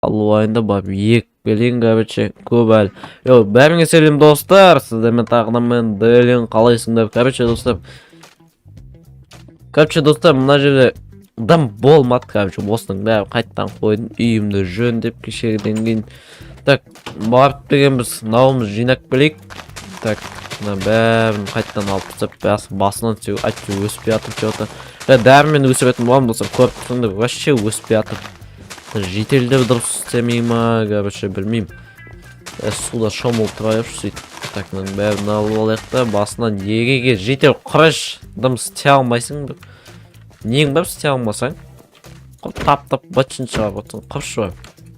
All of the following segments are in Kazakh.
Алуайында бап ек белин короче көп әлі. Йо, бәріңе сәлем достар. Сіздермен тағы мен Делин қалайсыңдар? Короче достар, мына жерде дым болмады, короче, осының бәрі қайттан қойдым. Үйімді жөндеп кешегіден кейін. Так, барып деген біз науымыз жинап келейік. Так, мына бәрін қайттан алып тастап, басынан түсеу, айтты өспей атып что-то. Дәрімен өсіретін боламын достар, көріп тұрсыңдар, вообще өспей атып. Жителдер дұрыс істемей ма, короче, білмеймін. Суда шомылып тұрайып сөйтіп. Так, мына бәрін алып алайық та, басынан егеге жител құрыш, дым істей алмайсың бір. Нең бәрі істей алмасаң? Тап-тап бачын шығар отын, құршы бар.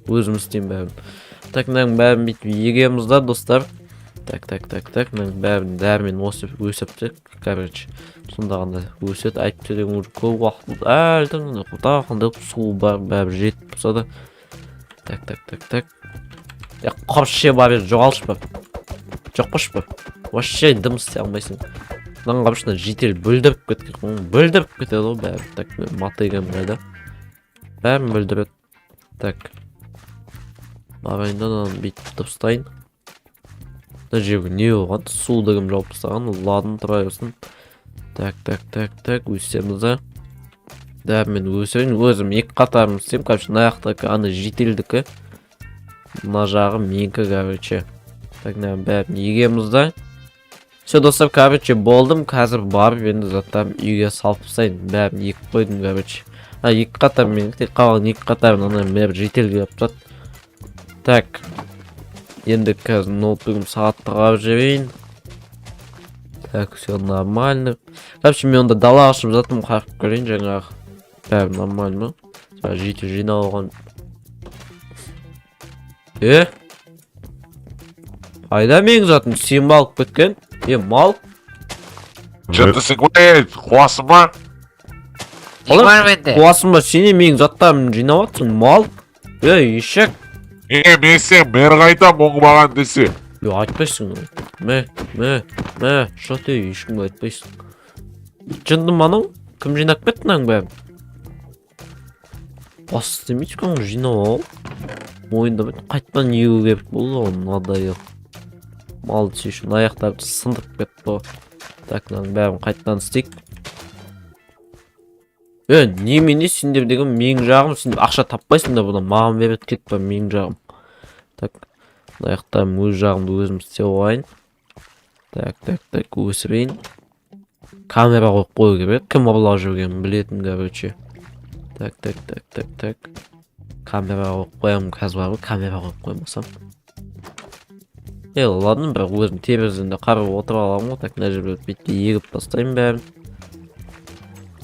Өзім істейм бәрін. Так, мына бәрін бүйтіп егеміз да, достар. Так, мына бәрін дәрмен өсіпті, короче. Сондағында өсет, айтты деген уже көп уақыт әлді, құтақында су бар, бәрі жетіп тұрса да. Так. Құршы бар, жоғалшы бар. Жоқ қош бар. Вообще дым істей алмайсың. Мынаған қабышына жител бүлдіріп кетеді ғой бәрі. Так, матайған бәрі. Бәрін бүлдіреді. Так. Барайындан бүйтіп тұпстайын. Мына жерге не болған? Судығым жауып тастаған, ладын тұра берсін. Так, өсеміз да. Дәрмен өсірейін, өзім екі қатарым істеймін, короче, наяқтағы аны жителдікі. Мына жағы менкі, короче. Так, бәрін егеміз да. Все, достар, короче, болдым, қазір барып енді заттарым үйге салып тастайын. Бәрін екі қойдым, короче. Екі қатар менкі, қалған екі қатарын ана бәрі жителге yaptырады. Так. Енді қазір ноутбугім сағатты қарап жібейін. Так, все нормально. Короче, мен онда дала ашып жатым, қарып көрейін жаңағы. Бәрі нормально. Жител жинап алған. Айда мен затым сен алып кеткен? Мал? Что-то сыгвает, қуасың ба? Қуасың ба, сене мен заттарым жинап атсың, мал? Ешек? Мен сен бері қайтам оңбаған десе. Айтпайсың. Шо те ешкімге айтпайсың. Жынды маның? Кім жинап кеттің бәрін? Бас істемейді кәң жинап ал. Мойында бәді қайттан егі кеп болды оның надайы. Малды шешін аяқтарды сындып кетті. Так, бәрін қайттан істейік. Немене сендер деген мен жағым, сендер ақша таппайсыңдар бұдан, маған берет кетпі мен жағым. Так, аяқтарым өз жағымды өзім істеп алайын. Так, өсірейін. Камера қойып қою керек, кім ұрлап жүргенін білетін, короче. Так. Камера қойып қоямын, қазір бар ғой, камера қойып қоймасам. Ладно, бірақ өзім терезінде қарып отырып аламын ғой. Так, мына жерде бүйтіп егіп тастаймын бәрін.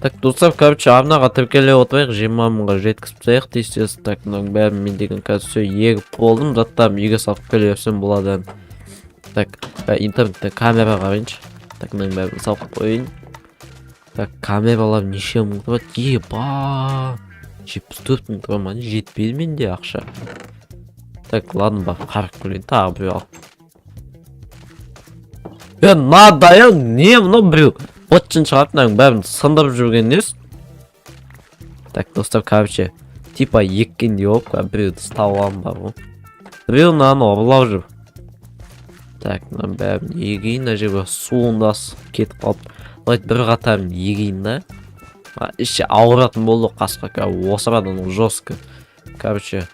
Так, достар, короче, арнаға тіркеле отырайық, 20 мыңға жеткізіп тастайық дейсіз. Так, мынаның бәрін мен деген қазір все егіп болдым, заттарым үйге салып келе берсем болады. Так, интернетте камера қарайыншы. Так, мынаның бәрін салып қойын. Так, камералар неше мың тұрады? Еба! 74 мың тұрады ма? Жетпейді менде ақша. Так, ладно, бар, қарып көрейін, тағы біреу ал. Надайың, не мұны біреу? Отчын шығарып, мынаның бәрін сындырып жүрген нес? Так, достар, короче, типа еккенде оп, біреуді ұстап аламын бар ғой. Біреу мынаны ұрлап жүр. Так, мынаның бәрін егейін, әжеге суындас кетіп қалып. Лайт бір қатарын егейін да. Іші ауыратын болды қасқа, осырадан ол жостқа. Короче,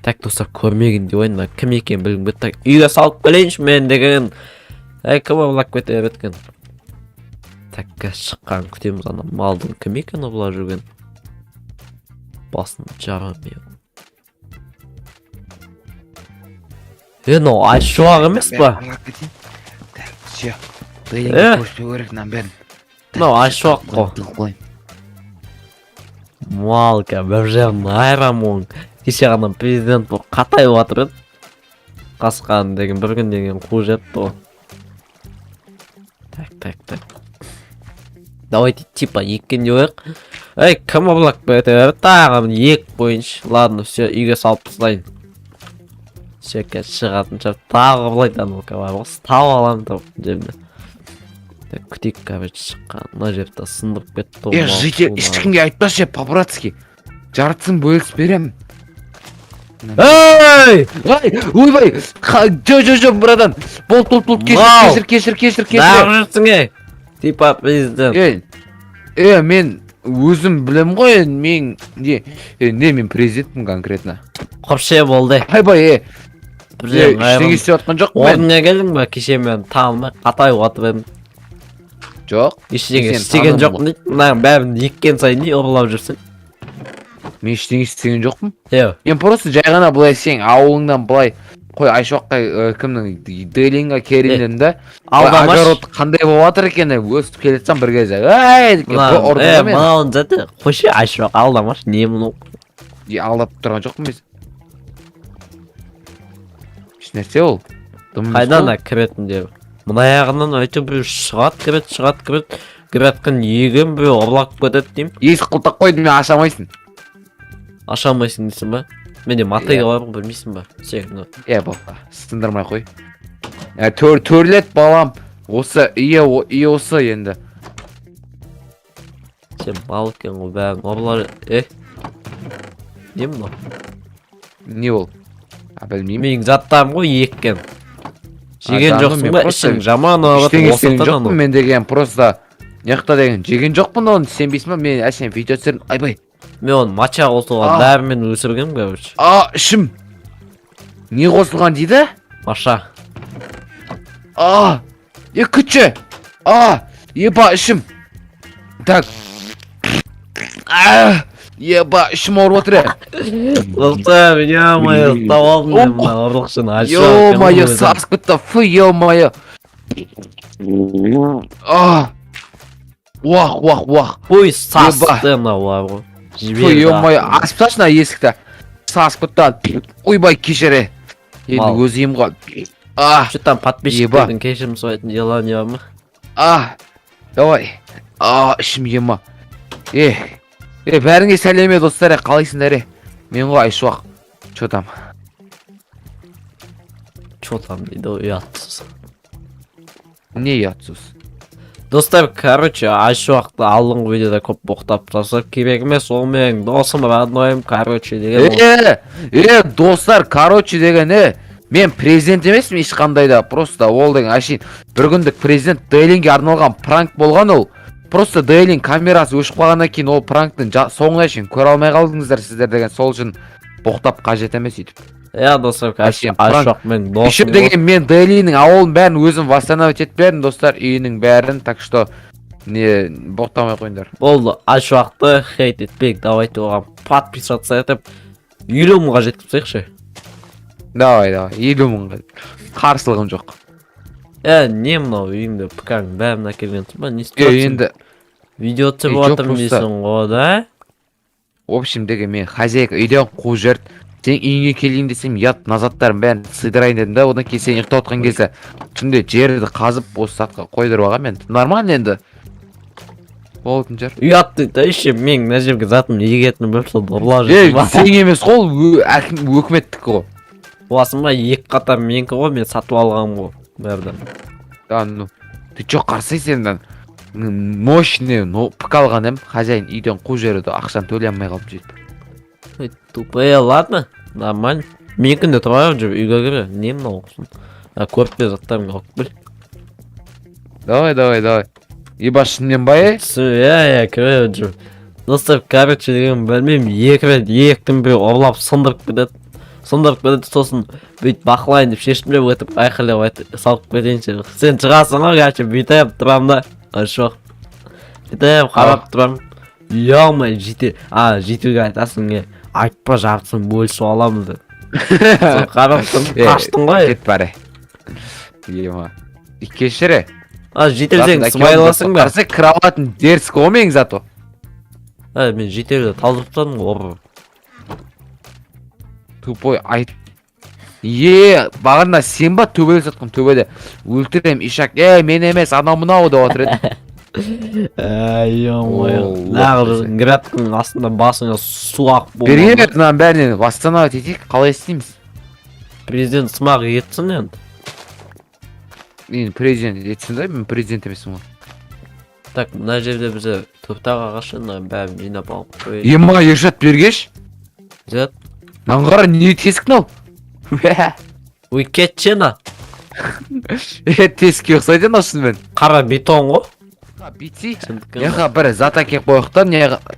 Так, достар, көрмеген де ойын, кім екен білгім бет. Так, үйге салып келейінші мен деген. Кім ұрлап кете беткен. Так, шыққан күтеміз ана малдың кім екен ұрлап жүрген. Басын жарам ең. Мынау айшуақ емес па? Мынау айшуақ қой. Малка, бір жерін айрам оң. Кеше ғана президент бұл қатай батыр еді. Қасқан деген бір күн деген қу жетті ғой. Так. Давайте типа еккенде ойық. Кім ұрлап кетеді? Тағы ек бойыншы. Ладно, все, үйге салып тастайын. Все, кәз шығатын шап. Тағы ұрлайтын ол кәбар. Стау аламын тауып жемді. Так, күтек короче шыққан. Мына жерді сындырып кетті. Житель ешкімге айтпас же, по-братски. жартысын бөлісіп берем. Эй! Ай, ойбай, жо, брадан. Бол, Вау! кешір. Нағырсың ей! Типа президент. Мен өзім білем ғой, мен мен президентпін конкретно. Қопше болды. Айбай, Президент, ештеңе істеп жатқан жоқпын мен. Орнына келдің ба? Кеше мен танымай қатай отып едім. Жоқ. Ештеңе Сен істеген таным жоқпын дейді. Мына бәрін еккен сайын не ұрлап жүрсің? Мен ештеңе істеген жоқпын. Е, Мен просто жай ғана былай сен ауылыңнан былай қой Айшуаққа кімнің Дейлинға керемден да алдамаш. огород қандай болып жатыр екен өстіп келе жатсам бір кезде ай деп ұрды да мені. Мынауын зәті қойшы Айшуақ алдамаш. Не мұны? Алдап тұрған жоқпын мен. Ешнәрсе ол. Қайдан кіретін деп. Мына аяғынан өйтіп бір шығат кіреткен егін бір ұрлап кетеді деймін. Есік құлтақ қойды, мен аша алмайсың. Аша алмайсың дейсің ба? Менде мотыга бар ғой, білмейсің ба? Сен Болса, сындырмай қой. Төрлет балам. Осы үй осы енді. сен бал екен ғой бәрін ұрлар. Не мынау? Не ол? Білмеймін. Менің заттарым ғой еккен. Жеген жаным, жоқсың мен ба? просто Ішің жаман ауырып Ештеңе істеген жоқпын мен деген, просто неқта деген жеген жоқпын оны, сенбейсің ба? Мен әшейін видео түсірдім. Айбай. Мен оны матча қосылған бәрімен өсіргенмін короче. Ішім. Не қосылған дейді? Маша. Күтші. Еба ішім. Так. Еба ішім ауырып отыр. Достар, ё-моё, ұстап алдым мен мына ұрлықшыны. Ё-моё, сас күтті. Фу, ё-моё. Уах. Ой, састы мынау бар ғой. Фу, ё-моё, ашып тасташы мына есікті. Сас күтті. Ойбай, кешірі. Енді өзім ғой. Что там подписчиктердің кешірім сұрайтын желание бар ма? Давай. Ішім ема. Бәріңе сәлеме достар, қалайсыңдар? Мен ғой Айшуақ. Чо там дейді, ұятсыз. Не ұятсыз? Достар, короче, Айшуақты алдыңғы видеода көп боқтап тастап, керек емес, ол менің досым, родноем, короче деген. Достар, короче деген, мен президент емеспін ешқандай да, просто ол деген әшейін бір күндік президент Дейлинге арналған пранк болған ол. Просто Дейлин камерасы өшіп қалғаннан кейін ол пранктың соңына шейін көре алмай қалдыңыздар сіздер деген, сол үшін боқтап қажет емес өйтіп. Достар, Айшуақ менің досым. Еще деген мен Дейлиннің ауылын бәрін өзім восстановить етіп бердім достар, үйінің бәрін, так что не боқтамай қойыңдар. Болды, Айшуақты хейт етпейік, давайте оған подписаться етіп 50 мыңға жеткізсейікші. Давай, 50 мыңға. Қарсылығым жоқ. Не мынау үйіңді пікірің бәрін әкелгенсің ба? Не істеп Енді видео түсіріп жатырмын дейсің ғой, да? В общем деген мен хозяйка үйден қуып жіберді. Сен үйіңе келейін десем, ят назаттарын бәрін сыйдырайын дедім да, одан кейін сен ұйықтап отқан кезде түнде жерді қазып осы затқа қойдырып алғам енді. Нормально енді. Болатын жер. Ұят дейді, еще мен мына жерге затым егетінім біліп сол ұрлап жүрсің ба? Сен емес қой, өкіметтікі ғой. Боласың ба, екі қатар менікі ғой, мен сатып алғам ғой бәрден. Ты чё қарсайсың? Мощный, пік алған ем, хозяин үйден қуып жіберді, ақшаны төлей алмай қалып жетіп. Тупые, ладно, нормально. Менікінде тұрайық жүріп, үйге кіре, не мынау оқысын. Көрпе заттарымға оқып біл. Давай. Ебашыннен бай? Кіре жүріп. Достар, короче деген білмеймін, ектің бір ұрлап сындырып кетеді, сосын бүйтіп бақылайын деп шешімлеп өтіп, айқайлап салып кетейінші. Сен шығасың ғой, короче, бүйтіп тұрам да, Айшуақ. Бүйтіп қарап тұрам. Ё-моё, жетуге айтасың, айтпа жартысын бөлісіп аламыз деп. Сол қарап тұрым, қаштың ғой. Кет бәрі. Ема. Кешірі. Жетелсең смайласың ба? Қарсы кроватын дерсік ғой менің зато. Мен жетелді талдырып тұрдым ғой. Тупой айт. Бағында сен ба төбелі сатқым, төбеде өлтірем ишак. Мен емес, анау мынау деп отыр еді. Ё-моё. Нағыз градтың астында басыңа суақ болмады. Берген бетінен бәрінен восстановить етейік, қалай істейміз? Президент сымақ етсін енді. Мен президент етсін да, мен президент емесім ғой. Так, мына жерде бизе топтағы ағашын бәрін жинап алып қояйық. Ема Ершат бергеш. Зет. Маған қара не тесіктің ал? Ой, кетчена. Тесікке ұқсайды шынымен. Қара бетон ғой. Битси. Сендікі. Неға бір зат әкеп қойықтан,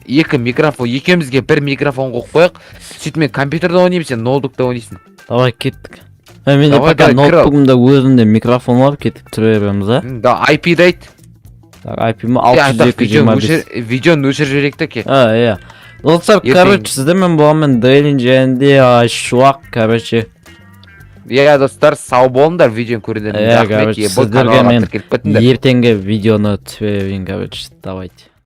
екі микрофон, екеумізге бір микрофон қойып қойық. Сөйтіп мен компьютерда ойнаймын, сен ноутбукта ойнайсың. Давай кеттік. Менде Давай, пока давай, кіро. ноутбугымда өзінде микрофон бар, кетіп тұра береміз, а? Да, IP дайт. Так, IP-м 602.25. Видеоны өшір жүрек ке. Иә. Достар, Ертең. короче, сіздермен болғанмен Дейлин және Шуақ, короче. Иә, достар, сау болыңдар видеоны көруден. Иә, короче, сіздерге мен ертеңгі видеоны түсірейін, короче, давайте.